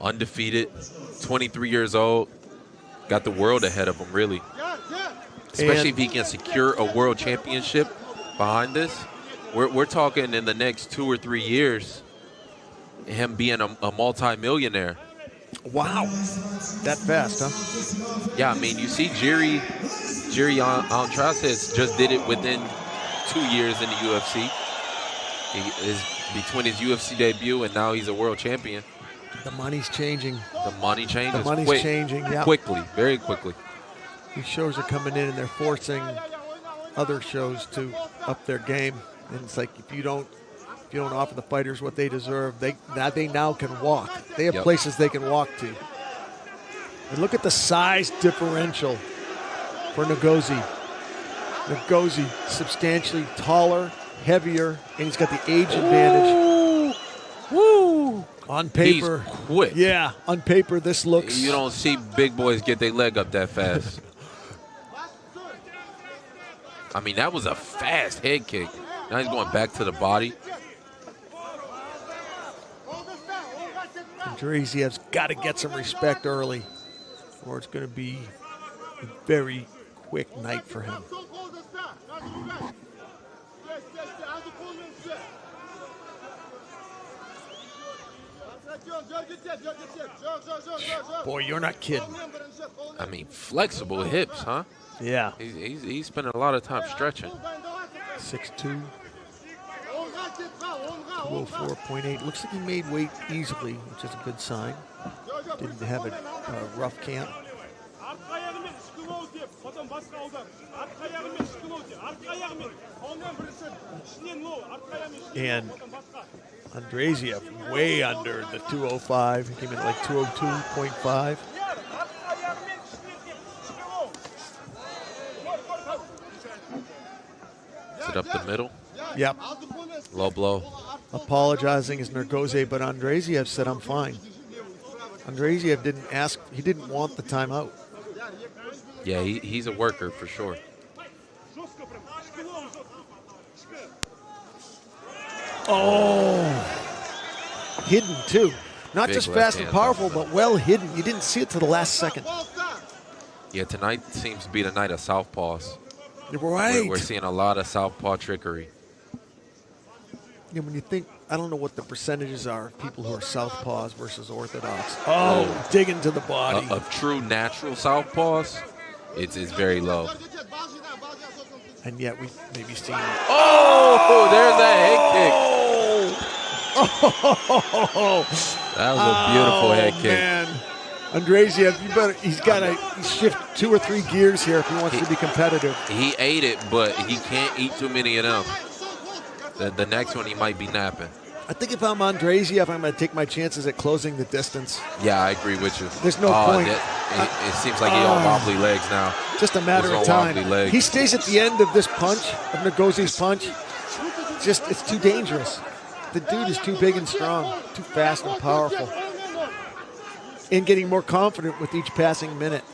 undefeated, 23 years old, got the world ahead of him, really. Especially if he can secure a world championship behind this. We're talking in the next 2 or 3 years, him being a multi-millionaire. Wow, that fast, huh? Yeah, I mean, you see Diyar Nurgozhay just did it within 2 years in the UFC. He is between his UFC debut and now he's a world champion. The money's changing. The money changes. The money's changing, yeah. Quickly, very quickly. These shows are coming in and they're forcing other shows to up their game. And it's like if you don't offer the fighters what they deserve, they now can walk. They have places they can walk to. And look at the size differential for Nurgozhay. Nurgozhay, substantially taller, heavier, and he's got the age advantage. Woo! On paper. He's quick. Yeah, on paper this looks... You don't see big boys get their leg up that fast. I mean, that was a fast head kick. Now he's going back to the body. Andreitzev's got to get some respect early, or it's going to be a very quick night for him. Boy, you're not kidding. I mean, flexible hips, huh? Yeah. He's spending a lot of time stretching. 6'2", 204.8. Looks like he made weight easily, which is a good sign. Didn't have a rough camp. And Andreitsev way under the 205. He came in like 202.5. Is it up the middle? Yep. Low blow. Apologizing is Nurgozhay, but Andreitsev said, I'm fine. Andreitsev didn't ask, he didn't want the timeout. Yeah, he's a worker for sure. Oh, hidden too. Not Big just fast and powerful, but well hidden. You didn't see it to the last second. Yeah, tonight seems to be the night of southpaws. You're right. We're seeing a lot of southpaw trickery. Yeah, when you think, I don't know what the percentages are of people who are southpaws versus orthodox. Oh, dig into the body. Of true natural southpaws, it's very low. And yet we maybe seen. Oh, there's that head kick. Oh, that was a beautiful head kick. Man. Andreitsev, he's got to shift 2 or 3 gears here if he wants to be competitive. He ate it, but he can't eat too many of them. The next one, he might be napping. I think if I'm Andreitsev, I'm going to take my chances at closing the distance. Yeah, I agree with you. There's no point. It seems like he on wobbly legs now. Just a matter of time. He stays at the end of this punch, of Nurgozhay's punch. It's too dangerous. The dude is too big and strong, too fast and powerful. And getting more confident with each passing minute.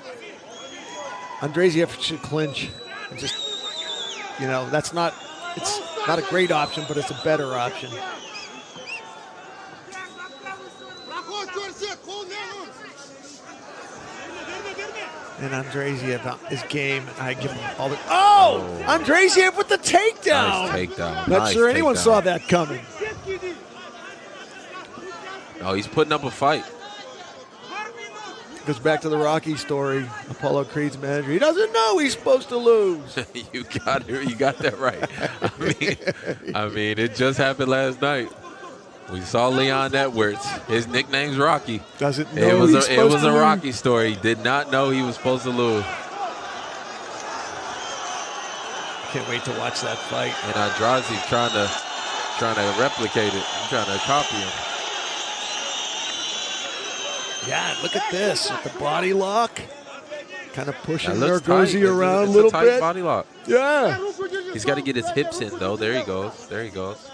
Andreitsev should clinch. And just, it's not a great option, but it's a better option. And Andreitsev is game. I give him all the... Oh! Andreitsev with the takedown! Nice takedown. Not sure anyone saw that coming. Oh, he's putting up a fight. Goes back to the Rocky story. Apollo Creed's manager. He doesn't know he's supposed to lose. You got it. You got that right. I mean, it just happened last night. We saw Leon Edwards. His nickname's Rocky. Doesn't know it was a Rocky story. He did not know he was supposed to lose. Can't wait to watch that fight. And Andrade trying to replicate it. Trying to copy him. Yeah, look at this with the body lock. Kind of pushing Nurgozhay around a little bit. Body lock. Yeah. He's got to get his hips in, though. There he goes. There he goes.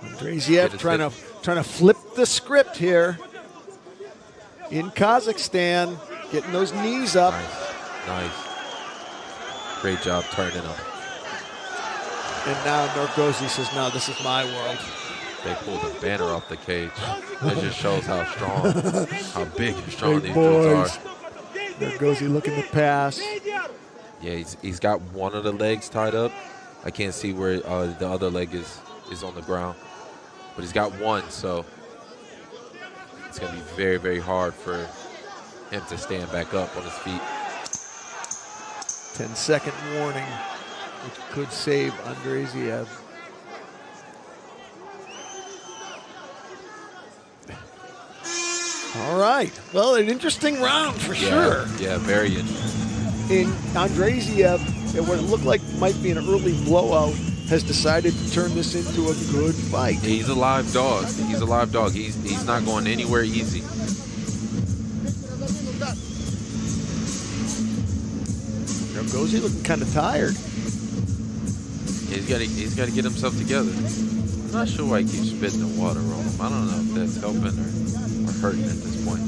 Andreitsev trying to flip the script here in Kazakhstan, getting those knees up. Nice. Great job turning him. And now Nurgozhay says, no, this is my world. They pulled the banner off the cage. That just shows how strong, how big and strong these dudes are. Nurgozhay looking to pass. Yeah, he's got one of the legs tied up. I can't see where the other leg is on the ground. But he's got one, so it's going to be very, very hard for him to stand back up on his feet. 10-second warning, which could save Andreitsev. All right. Well, an interesting round for sure. Yeah, very interesting. And Andreitsev, what it looked like might be an early blowout, has decided to turn this into a good fight. He's a live dog. He's a live dog. He's not going anywhere easy. Nurgozhay looking kind of tired. He's got to get himself together. I'm not sure why he keeps spitting the water on him. I don't know if that's helping or hurting at this point.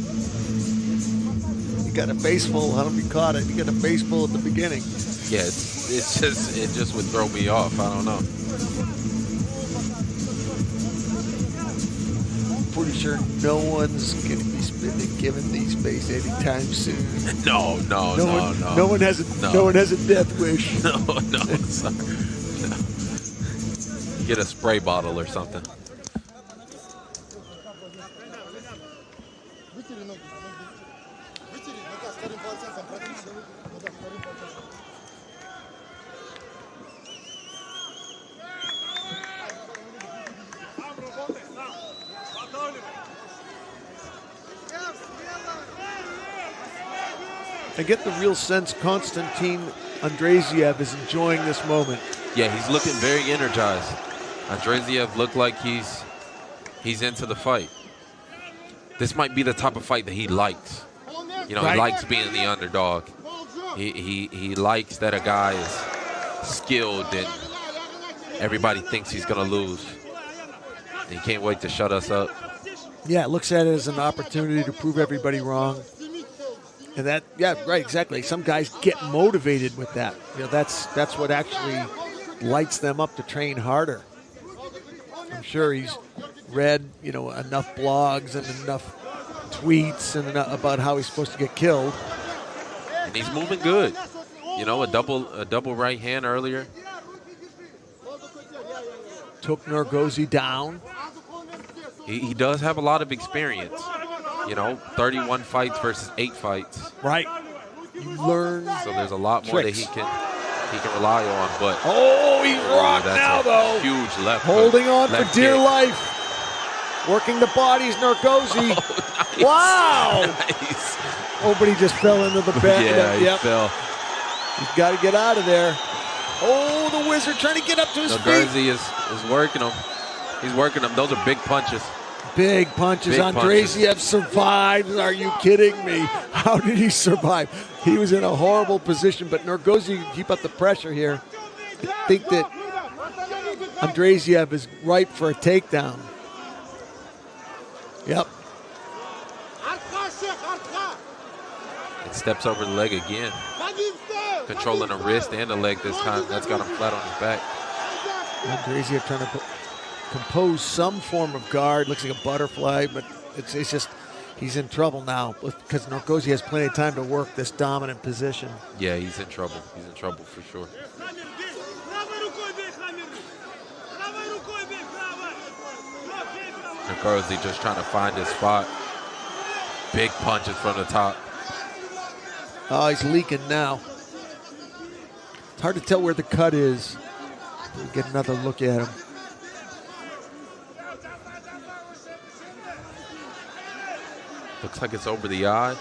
You got a baseball. I don't know if you caught it. You got a baseball at the beginning. Yeah, it just would throw me off. I don't know. I'm pretty sure no one's going to be giving these space anytime soon. No. No one has a death wish. No, sorry. No. Get a spray bottle or something. I get the real sense Konstantin Andreitsev is enjoying this moment. Yeah, he's looking very energized. Andreitsev looked like he's into the fight. This might be the type of fight that he likes. You know, right. He likes being the underdog. He likes that a guy is skilled and everybody thinks he's gonna lose. And he can't wait to shut us up. Yeah, it looks at it as an opportunity to prove everybody wrong. And that, yeah, right, exactly. Some guys get motivated with that. You know, that's what actually lights them up to train harder. I'm sure he's read, you know, enough blogs and enough tweets and about how he's supposed to get killed. And he's moving good. You know, a double right hand earlier. Took Nurgozhay down. He does have a lot of experience. You know, 31 fights versus 8 fights. Right. You learn. So there's a lot more that he can rely on. But he's rocked now though. Huge left. Holding on for dear life. Working the bodies, Nurgozhay. Oh, nice. Wow. Nice. Oh, but he just fell into the bed. Yeah, he fell. He's got to get out of there. Oh, the wizard trying to get up to his feet. Nurgozhay is working him. He's working them. Those are big punches. Big punches. Andreitsev survived. Are you kidding me? How did he survive? He was in a horrible position, but Nurgozhay can keep up the pressure here. I think that Andreitsev is ripe for a takedown. Yep. It steps over the leg again. Controlling the wrist and the leg this time. That's got him flat on his back. Andreitsev trying to compose some form of guard. Looks like a butterfly, but it's just he's in trouble now because Nurgozhay has plenty of time to work this dominant position. Yeah, he's in trouble. He's in trouble for sure. Nurgozhay just trying to find his spot. Big punches from the top. Oh, he's leaking now. It's hard to tell where the cut is. We'll get another look at him. Looks like it's over the eye,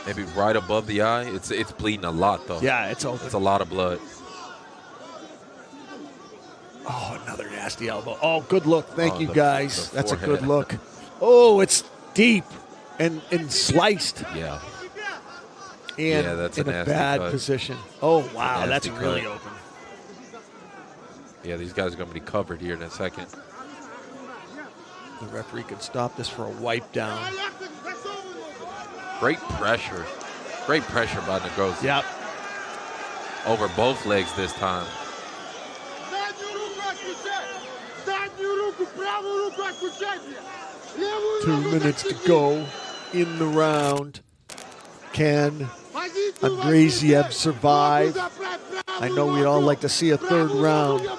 maybe right above the eye. It's bleeding a lot though. Yeah, it's open. It's a lot of blood. Oh, another nasty elbow. Oh, good look. Thank you, guys. That's a good look. Oh, it's deep and sliced. Yeah. And that's in a bad position. Oh, wow, that's really open. Yeah, these guys are going to be covered here in a second. The referee could stop this for a wipe down. Great pressure. Great pressure by Nurgozhay. Yep. Over both legs this time. 2 minutes to go in the round. Can Andreitsev survive? I know we'd all like to see a third round.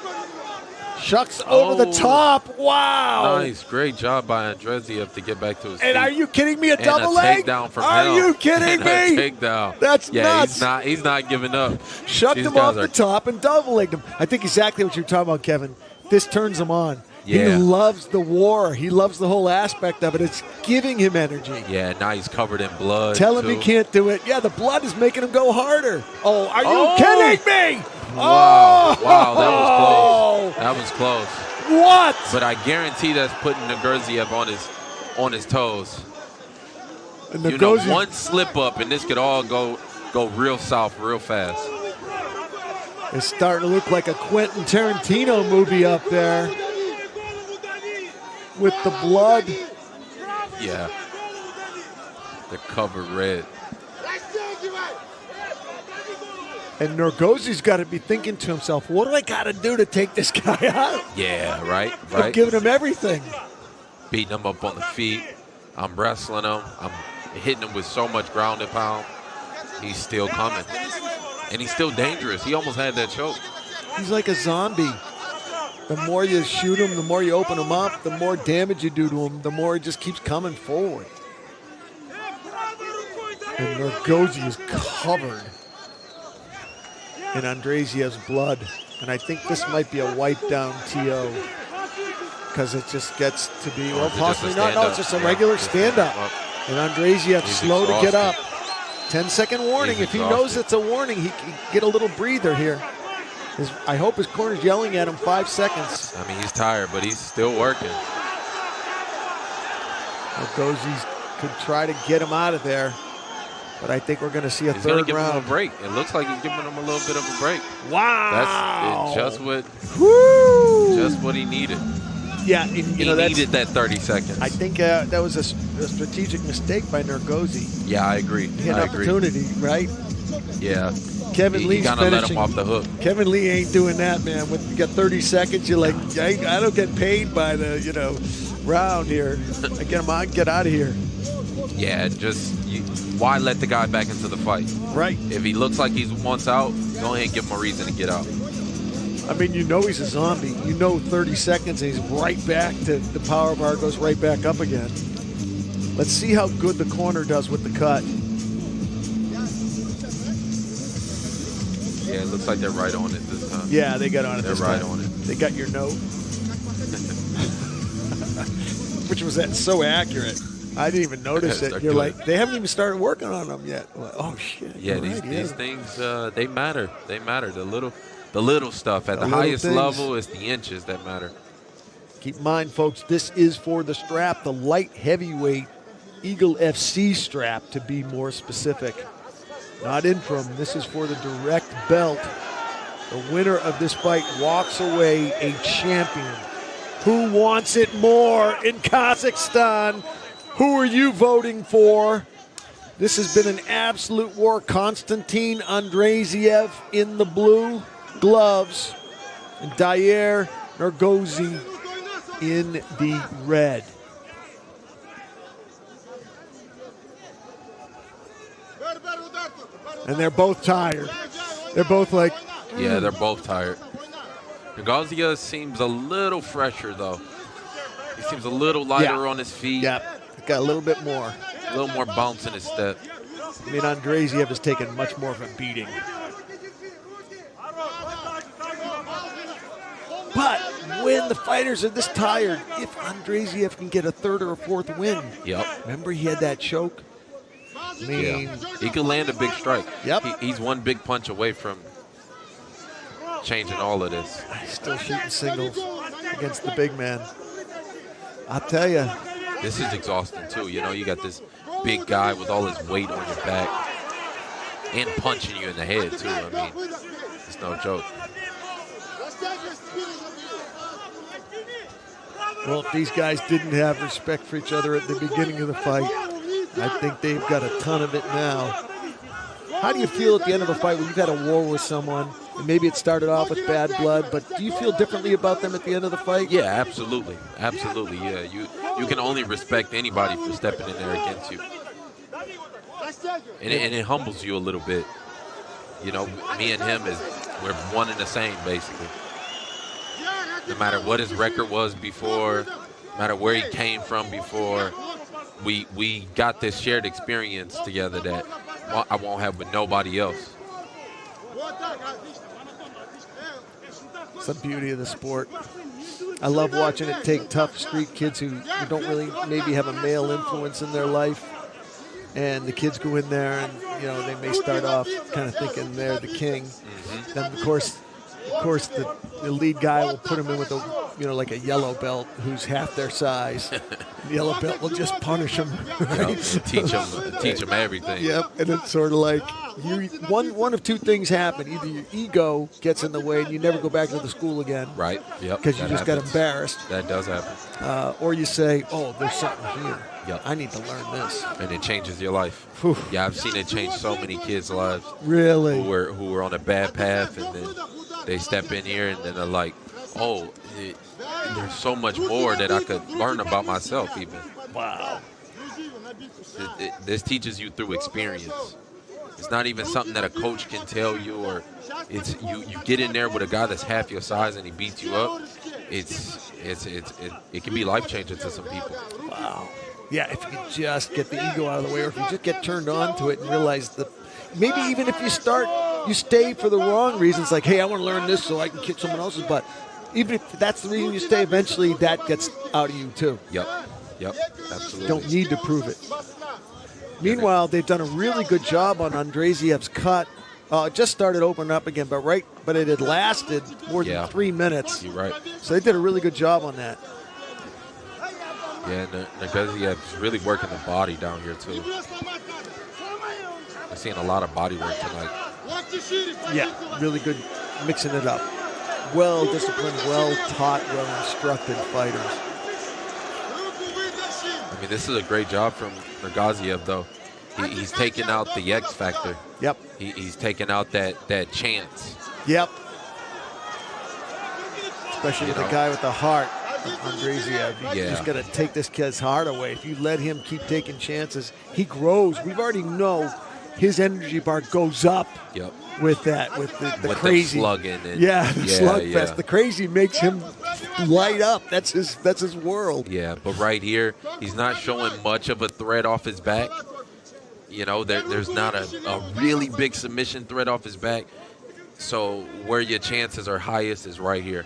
Shucks over the top. Wow. Nice. Great job by Andreitsev to get back to his feet. And are you kidding me? A double leg? Takedown from Are you kidding me? A takedown. That's nuts. He's not giving up. Shut him off the top and double legged him. I think exactly what you're talking about, Kevin. This turns him on. Yeah. He loves the war. He loves the whole aspect of it. It's giving him energy. Yeah, now he's covered in blood. Tell him he can't do it. Yeah, the blood is making him go harder. Oh, are you kidding me? Wow. Wow, that was close. What? But I guarantee that's putting Nurgozhay on his toes. You know, one slip up and this could all go real south real fast. It's starting to look like a Quentin Tarantino movie up there with the blood. Yeah. They're covered red. And Nurgozhay's got to be thinking to himself, what do I got to do to take this guy out? Yeah, right. I'm giving him everything. Beating him up on the feet. I'm wrestling him. I'm hitting him with so much ground and pound. He's still coming. And he's still dangerous. He almost had that choke. He's like a zombie. The more you shoot him, the more you open him up, the more damage you do to him, the more he just keeps coming forward. And Nurgozhay is covered in Andreitzev's blood. And I think this might be a wipe down TO because it just gets to be, well, possibly not. No, it's just a regular stand-up. And Andreitsev slow to get up. 10-second warning. If he knows it's a warning, he can get a little breather here. I hope his corner's yelling at him 5 seconds. I mean, he's tired, but he's still working. Nurgozhay could try to get him out of there, but I think we're going to see a third round. He's going to give him a break. It looks like he's giving him a little bit of a break. Wow. That's just what he needed. Yeah, he needed that 30 seconds. I think that was a strategic mistake by Nurgozhay. Yeah, I agree. He had an opportunity, right? Yeah. Kevin Lee's finishing. Let him off the hook. Kevin Lee ain't doing that, man. When you got 30 seconds, you're like, I don't get paid by the round here. I get him on, get out of here. Yeah, why let the guy back into the fight? Right. If he looks like he wants out, go ahead and give him a reason to get out. I mean, you know he's a zombie. 30 seconds and he's right back to the power bar goes right back up again. Let's see how good the corner does with the cut. Yeah, it looks like they're right on it this time. Yeah, they got on it this time. They're right on it. They got your note. Which was so accurate. I didn't even notice it. You're like, they haven't even started working on them yet. Like, oh, shit. Yeah, these things, they matter. They matter. The little stuff. At the highest level, it's the inches that matter. Keep in mind, folks, this is for the strap, the light heavyweight Eagle FC strap, to be more specific. Not interim. This is for the direct belt. The winner of this fight walks away a champion. Who wants it more in Kazakhstan? Who are you voting for? This has been an absolute war. Konstantin Andreitsev in the blue gloves and Diyar Nurgozhay in the red. And they're both tired. They're both like... Yeah, they're both tired. Nurgozhay seems a little fresher, though. He seems a little lighter on his feet. Yeah, got a little bit more. A little more bounce in his step. I mean, Andreitsev has taken much more of a beating. But when the fighters are this tired, if Andreitsev can get a third or a fourth win. Yep. Remember he had that choke? I mean, he can land a big strike. Yep. He's one big punch away from changing all of this. He's still shooting singles against the big man. I'll tell you. This is exhausting, too. You got this big guy with all his weight on your back and punching you in the head, too. I mean, it's no joke. Well, if these guys didn't have respect for each other at the beginning of the fight, I think they've got a ton of it now. How do you feel at the end of a fight when you've had a war with someone maybe it started off with bad blood, but do you feel differently about them at the end of the fight? Yeah, absolutely. Absolutely, yeah. You can only respect anybody for stepping in there against you. And it humbles you a little bit. You know, me and him, we're one and the same, basically. No matter what his record was before, no matter where he came from before, we got this shared experience together that I won't have with nobody else. It's the beauty of the sport. I love watching it take tough street kids who don't really maybe have a male influence in their life, and the kids go in there and, you know, they may start off kind of thinking they're the king. Mm-hmm. Then, of course, the lead guy will put them in with like a yellow belt who's half their size. The yellow belt will just punish them. Right? Yep, teach them everything. Yep, and it's sort of like one of two things happen. Either your ego gets in the way and you never go back to the school again. Right, yep. Because you just got embarrassed. That does happen. Or you say, oh, there's something here. Yep. I need to learn this. And it changes your life. Whew. Yeah, I've seen it change so many kids' lives. Really? Who were on a bad path, and then they step in here and then they're like, oh, there's so much more that I could learn about myself even. Wow. This teaches you through experience. It's not even something that a coach can tell you, or it's you get in there with a guy that's half your size and he beats you up. It can be life-changing to some people. Wow. Yeah, if you could just get the ego out of the way, or if you just get turned on to it and realize that maybe even if you stay for the wrong reasons, like, hey, I want to learn this so I can kick someone else's butt. Even if that's the reason you stay, eventually that gets out of you too. Yep, absolutely. Don't need to prove it. Meanwhile, they've done a really good job on Andreitzev's cut. It just started opening up again, but it had lasted more than 3 minutes. You're right. So they did a really good job on that. Yeah, Nurgozhay's really working the body down here too. We're seeing a lot of body work tonight. Yeah, really good mixing it up. Well-disciplined, well-taught, well-instructed fighters. I mean, this is a great job from Nurgozhay, though. He's taking out the X factor. Yep. He's taking out that chance. Yep. Especially with the guy with the heart, Andreitsev. You just got to take this kid's heart away. If you let him keep taking chances, he grows. We've already know his energy bar goes up. Yep. With that, with the crazy slugging. And, the slugfest. The crazy makes him light up. That's his world. Yeah, but right here, he's not showing much of a threat off his back. You know, there's not a really big submission threat off his back. So where your chances are highest is right here.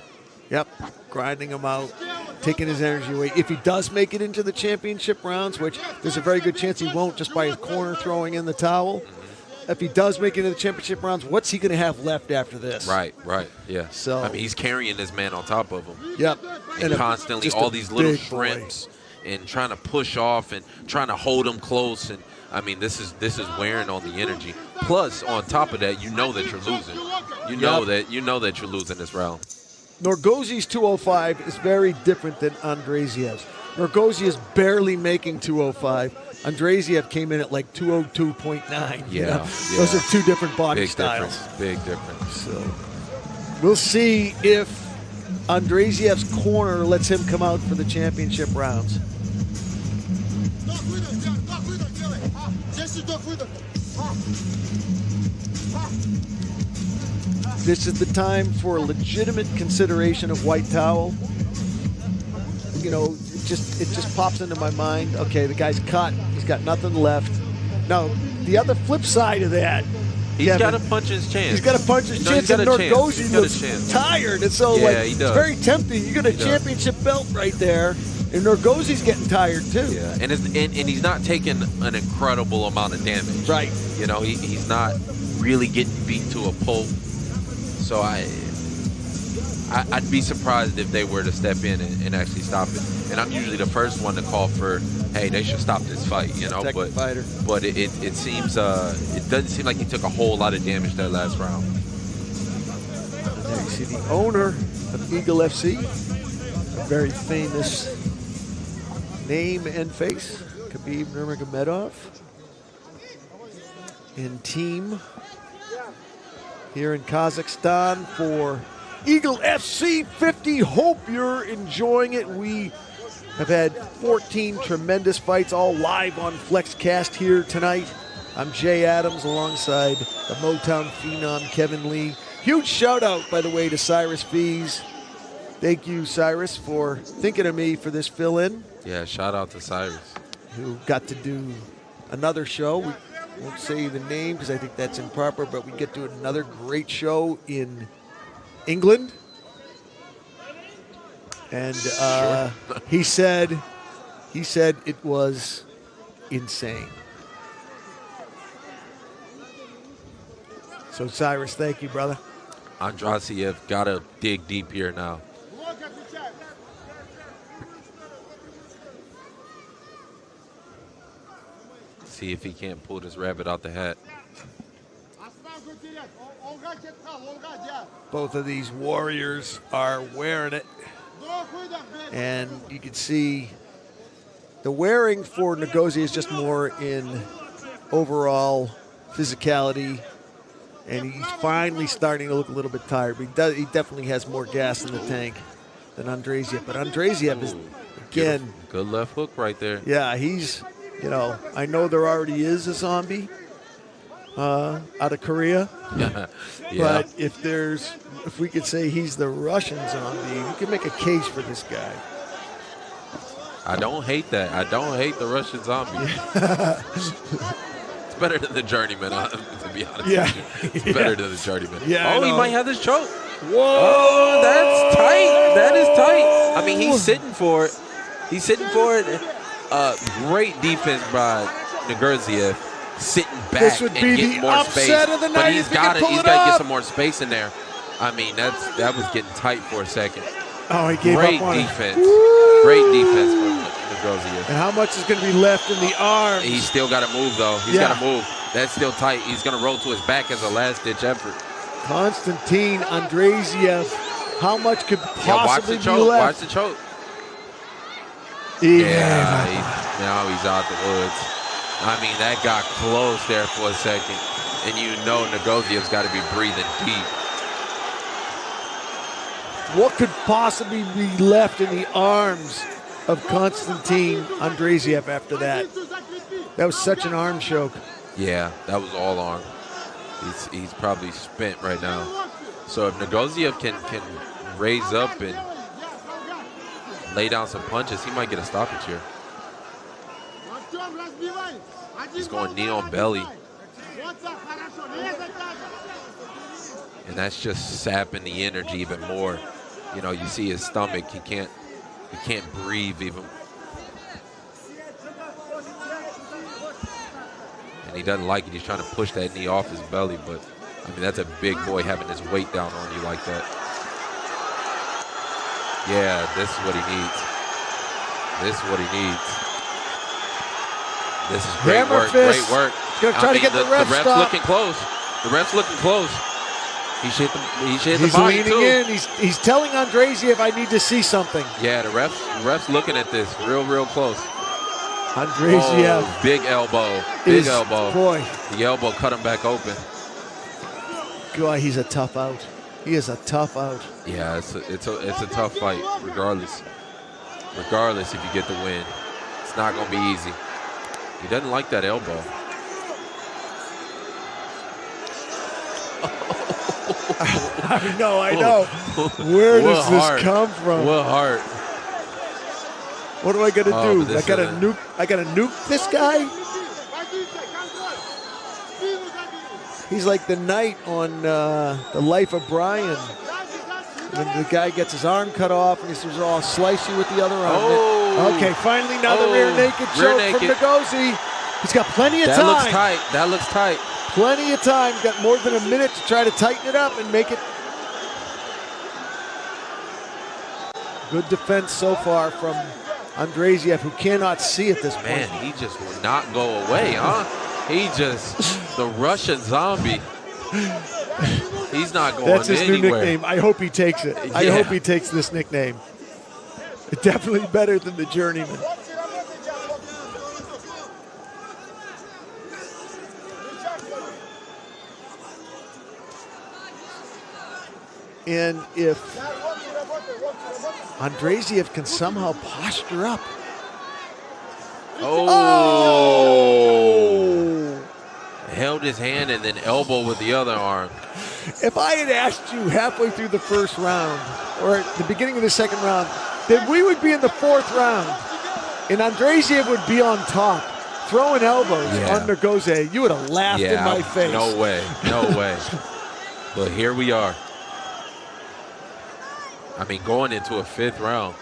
Yep, grinding him out, taking his energy away. If he does make it into the championship rounds, which there's a very good chance he won't just by his corner throwing in the towel. If he does make it into the championship rounds, what's he going to have left after this? Right, yeah. So I mean, he's carrying this man on top of him. Yep. And constantly all these little shrimps and trying to push off and trying to hold him close. And I mean, this is wearing on the energy. Plus, on top of that, you know that you're losing. You know that you're losing this round. Nurgozhay's 205 is very different than Andreitzev's. Nurgozhay is barely making 205. Andreitsev came in at like 202.9. Yeah. Those are two different body styles. Big difference. So we'll see if Andreitzev's corner lets him come out for the championship rounds. This is the time for a legitimate consideration of white towel. You know, it just pops into my mind. Okay, the guy's cut. He's got nothing left. Now, the other flip side of that, he's got to punch his chance. He's got to punch his chance, and Nurgozhay looks tired. And so, it's very tempting. You got a championship belt right there, and Nurgozhay's getting tired too. Yeah, and he's not taking an incredible amount of damage. Right. You know, he's not really getting beat to a pulp. So I'd be surprised if they were to step in and actually stop it. And I'm usually the first one to call for, hey, they should stop this fight, you know. But it seems it doesn't seem like he took a whole lot of damage that last round. There you see the owner of Eagle FC, a very famous name and face, Khabib Nurmagomedov, and team here in Kazakhstan for Eagle FC 50. Hope you're enjoying it. We have had 14 tremendous fights, all live on FlexCast here tonight. I'm Jay Adams alongside the Motown phenom Kevin Lee. Huge shout out, by the way, to Cyrus Fees. Thank you, Cyrus, for thinking of me for this fill-in. Yeah, shout out to Cyrus, who got to do another show. We won't say the name because I think that's improper, but we get to another great show in England. And he said it was insane. So Cyrus, thank you, brother. Andreitsev gotta dig deep here now. See if he can't pull this rabbit out the hat. Both of these warriors are wearing it. And you can see the wearing for Nurgozhay is just more in overall physicality. And he's finally starting to look a little bit tired. But he definitely has more gas in the tank than Andreitsev. But Andreitsev is, again... Good left hook right there. Yeah, he's, you know, I know there already is a zombie out of Korea. Yeah. But if we could say he's the Russian zombie, we could make a case for this guy. I don't hate that. I don't hate the Russian zombie. It's better than the journeyman, to be honest with you. It's better than the journeyman. Yeah, he might have this choke. Whoa! Oh, that's tight. That is tight. I mean, he's sitting for it. He's sitting for it. Great defense by Nurgozhay, sitting back this would and be getting the more space. upset of the night. But he's got to get get some more space in there. I mean, that was getting tight for a second. Oh, he gave Great up on defense. It. Great defense from Nurgozhay. And how much is going to be left in the arms? He's still got to move, though. He's got to move. That's still tight. He's going to roll to his back as a last-ditch effort. Konstantin Andreitsev, how much could possibly watch the be choke. left? Watch the choke. Now he's out the woods. I mean, that got close there for a second. And you know Nurgozhay's got to be breathing deep. What could possibly be left in the arms of Konstantin Andreitsev after that? That was such an arm choke. Yeah, that was all arm. He's probably spent right now. So if Nurgozhay can raise up and lay down some punches, he might get a stoppage here. He's going knee on belly. And that's just sapping the energy even more. You know, you see his stomach, he can't breathe even. And he doesn't like it. He's trying to push that knee off his belly, but I mean, that's a big boy having his weight down on you like that. Yeah, this is what he needs. This is what he needs. This is great Hammer work. fist. Great work. Gonna try to get the ref ref's stop. looking close. The ref's looking close. He hit the He's body leaning too. in. He's telling Andreitsev, I need to see something. Yeah, the ref's looking at this real close. Andreitsev. Oh, big elbow. Big elbow. Boy. The elbow cut him back open. God, he's a tough out. He is a tough out. Yeah, it's a tough fight, regardless. Regardless if you get the win. It's not going to be easy. He doesn't like that elbow. I know. Where does this come from? What heart? What do I got to do? I got to nuke this guy? He's like the knight on The Life of Brian. When the guy gets his arm cut off and he says, "Oh, I'll slice you with the other arm." Oh. Okay, finally now the rear naked choke from Nurgozhay. He's got plenty of time. That looks tight. That looks tight. Plenty of time. Got more than a minute to try to tighten it up and make it. Good defense so far from Andreitsev, who cannot see at this point. Man, he just will not go away, huh? He just, the Russian zombie. He's not going anywhere. That's his new nickname. I hope he takes it. Yeah. I hope he takes this nickname. Definitely better than the journeyman. And if Andreitsev can somehow posture up. Oh! Held his hand and then elbow with the other arm. If I had asked you halfway through the first round or at the beginning of the second round that we would be in the fourth round and Andreitsev would be on top throwing elbows on Nurgozhay, you would have laughed in my face. No way. No way. But here we are. I mean, going into a fifth round.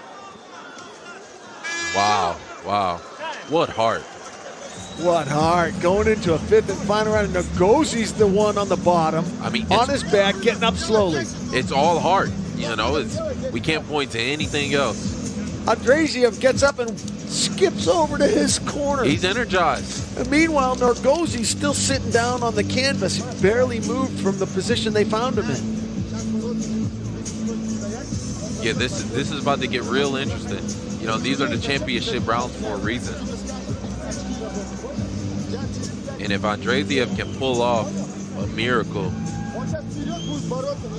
Wow. Wow. What heart. What heart. Going into a fifth and final round. And Nurgozhay's the one on the bottom. I mean, on his back, getting up slowly. It's all heart. You know, we can't point to anything else. Andreitsev gets up and skips over to his corner. He's energized. And meanwhile, Nurgozhay's still sitting down on the canvas. He barely moved from the position they found him in. Yeah, this is about to get real interesting. You know, these are the championship rounds for a reason. And if Andreitsev can pull off a miracle,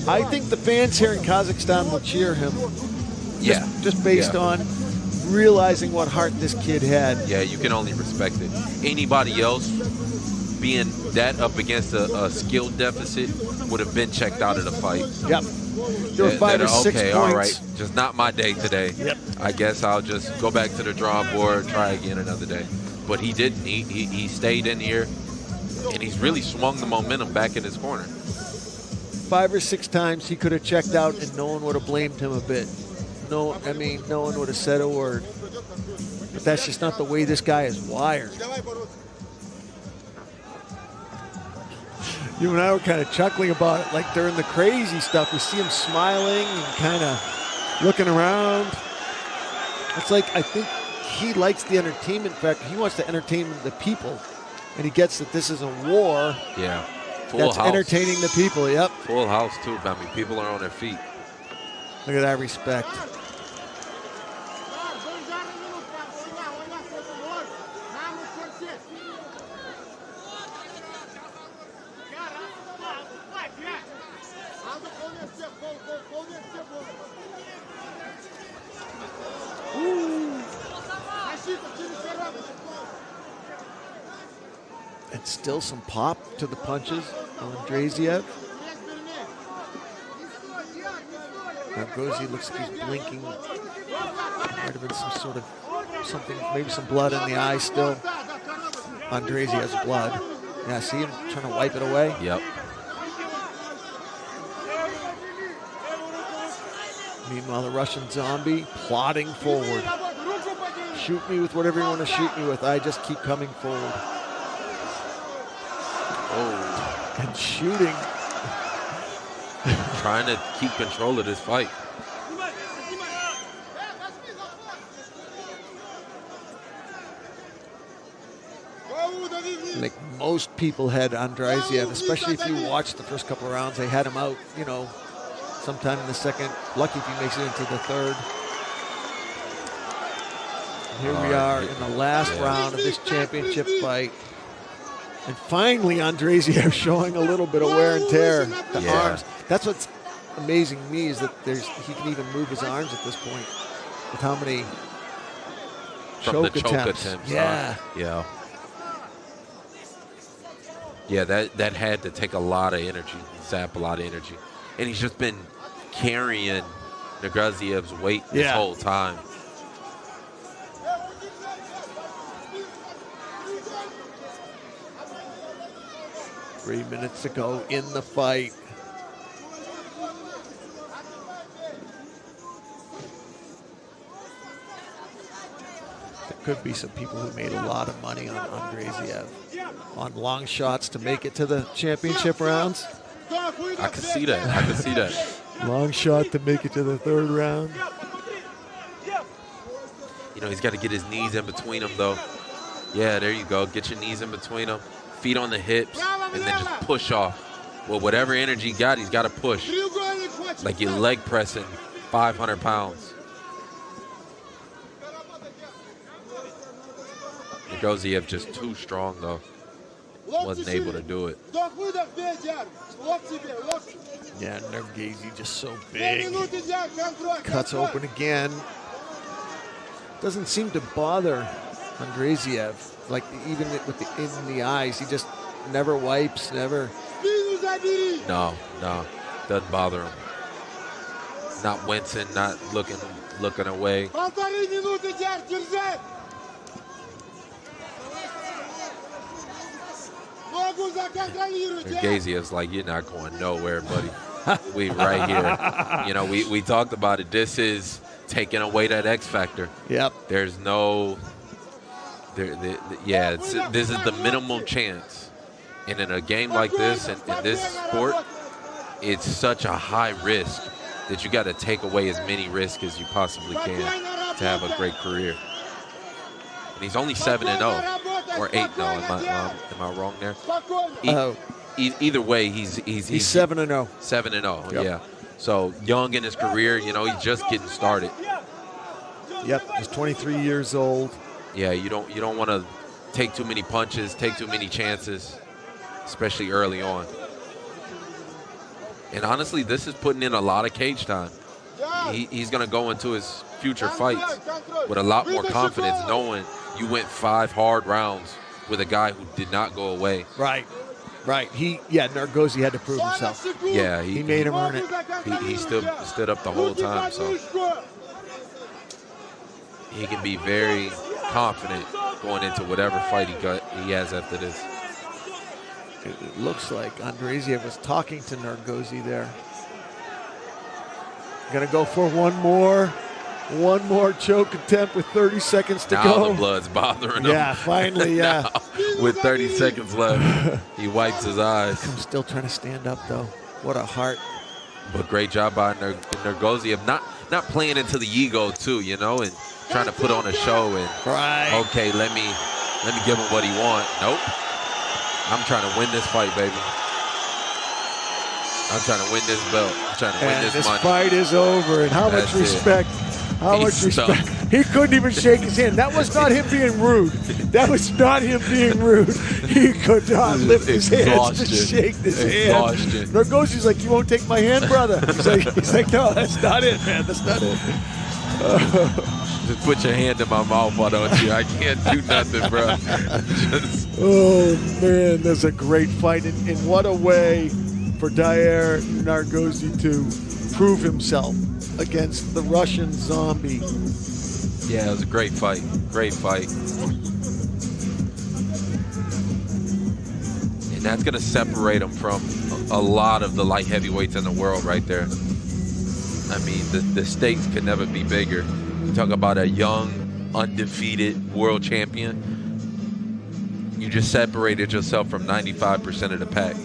I think the fans here in Kazakhstan will cheer him. Just based on realizing what heart this kid had. Yeah, you can only respect it. Anybody else being that up against a skill deficit would have been checked out of the fight. Yep. There were 5 or 6 points. All right, just not my day today. Yep. I guess I'll just go back to the drawing board, try again another day. But he didn't. He stayed in here, and he's really swung the momentum back in his corner. 5 or 6 times he could have checked out, and no one would have blamed him a bit. No one would have said a word. But that's just not the way this guy is wired. You and I were kind of chuckling about it, like during the crazy stuff. We see him smiling and kind of looking around. It's like, I think he likes the entertainment factor. He wants to entertain the people, and he gets that this is a war. Yeah, That's entertaining the people. Yep. Full house too. I mean, people are on their feet. Look at that respect. And still some pop to the punches on Andreitsev. Nurgozhay looks like he's blinking. Might have been some sort of something, maybe some blood in the eye still. Andreitsev has blood. Yeah, see him trying to wipe it away? Yep. Meanwhile, the Russian zombie plodding forward. Shoot me with whatever you want to shoot me with. I just keep coming forward. Oh. And shooting. Trying to keep control of this fight. Like most people had Andreitsev, especially if you watch the first couple of rounds, they had him out, sometime in the second. Lucky if he makes it into the third. Here we are in the last round of this championship fight. And finally, Andreitsev showing a little bit of wear and tear. The arms. That's what's amazing to me is that he can even move his arms at this point. With how many choke attempts. Yeah. Yeah. Yeah, that had to take a lot of energy, sap a lot of energy. And he's just been carrying Nurgozhayev's weight this whole time. Three minutes to go in the fight. There could be some people who made a lot of money on Andreitsev on long shots to make it to the championship rounds. I can see that. I can see that. Long shot to make it to the third round. He's got to get his knees in between them, though. Yeah, there you go. Get your knees in between them. Feet on the hips, and then just push off. Well, whatever energy you got, he's got to push. Like you're leg pressing 500 pounds. Nurgozhayv just too strong, though. Wasn't able to do it. Yeah, Nurgozhay just so big. Cuts open again. Doesn't seem to bother Andreitsev. Like even with in the eyes, he just never wipes, never. No, doesn't bother him. Not wincing, not looking away. Nurgozhay is like, you're not going nowhere, buddy. We right here. You know, we talked about it. This is taking away that X factor. Yep. There's no. This is the minimum chance. And in a game like this, in this sport, it's such a high risk that you got to take away as many risks as you possibly can to have a great career. And he's only 7-0 or 8-0. Am I wrong there? Either way, he's 7-0. 7-0. Yep. Yeah. So young in his career, you know, he's just getting started. Yep. He's 23 years old. Yeah. You don't want to take too many punches, take too many chances, especially early on. And honestly, this is putting in a lot of cage time. He's going to go into his future fights with a lot more confidence, knowing you went 5 hard rounds with a guy who did not go away. Right. Nurgozhay had to prove himself. Yeah, he made him earn it. He stood up the whole time, so he can be very confident going into whatever fight he has after this. It looks like Andreitsev was talking to Nurgozhay there. Gonna go for one more choke attempt with 30 seconds to go. Now the blood's bothering him. Yeah, finally, yeah. With 30 seconds left, he wipes his eyes. I'm still trying to stand up though. What a heart. But great job by Nurgozhay of not playing into the ego too, you know, and trying to put on a show and okay, let me give him what he wants. Nope. I'm trying to win this fight, baby. I'm trying to win this belt. I'm trying to win this money. This fight is over, and how much respect. How much respect. He couldn't even shake his hand. That was not him being rude. That was not him being rude. He could not lift his hands to shake this hand. Nurgozhay's like, you won't take my hand, brother? He's like, no, that's not it, man. That's not it. Just put your hand in my mouth, why don't you? I can't do nothing, bro. Oh, man, that's a great fight. And what a way for Diyar Nurgozhay to prove himself against the Russian zombie. Yeah, it was a great fight. Great fight. And that's going to separate him from a lot of the light heavyweights in the world right there. I mean, the stakes could never be bigger. You talk about a young, undefeated world champion. You just separated yourself from 95% of the pack.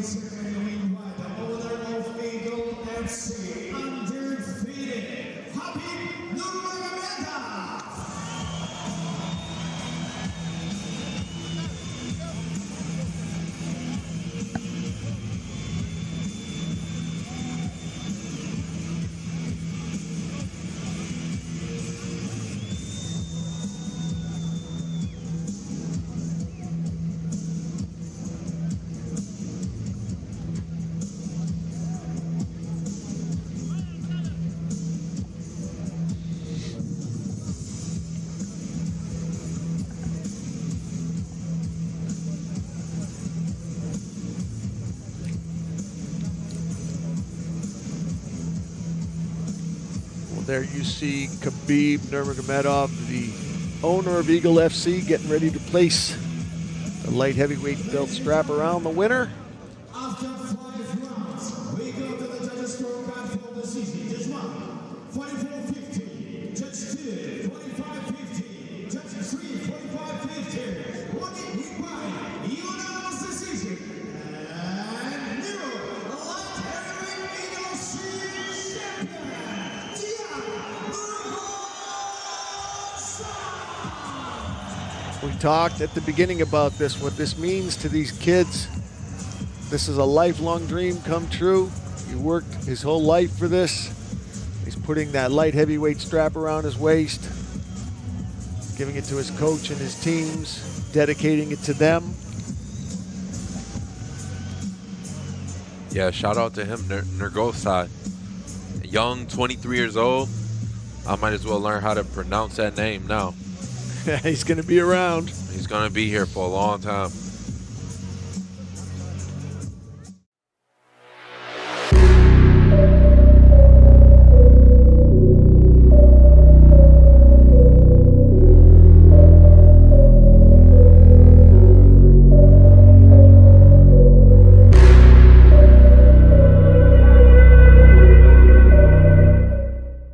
There you see Khabib Nurmagomedov, the owner of Eagle FC, getting ready to place the light heavyweight belt strap around the winner. After 5 rounds, we go to the judges' scorecard for the season. Judge 1, 44-50. Judge 2, 45-50. Judge 3, 45-50. One required. Unanimous decision. And new light heavyweight Eagle FC champion, Diyar Nurgozhay. We talked at the beginning about this, what this means to these kids. This is a lifelong dream come true. He worked his whole life for this. He's putting that light heavyweight strap around his waist, giving it to his coach and his teams, dedicating it to them. Yeah, shout out to him, Nurgozhay. Young, 23 years old. I might as well learn how to pronounce that name now. He's going to be around. He's going to be here for a long time.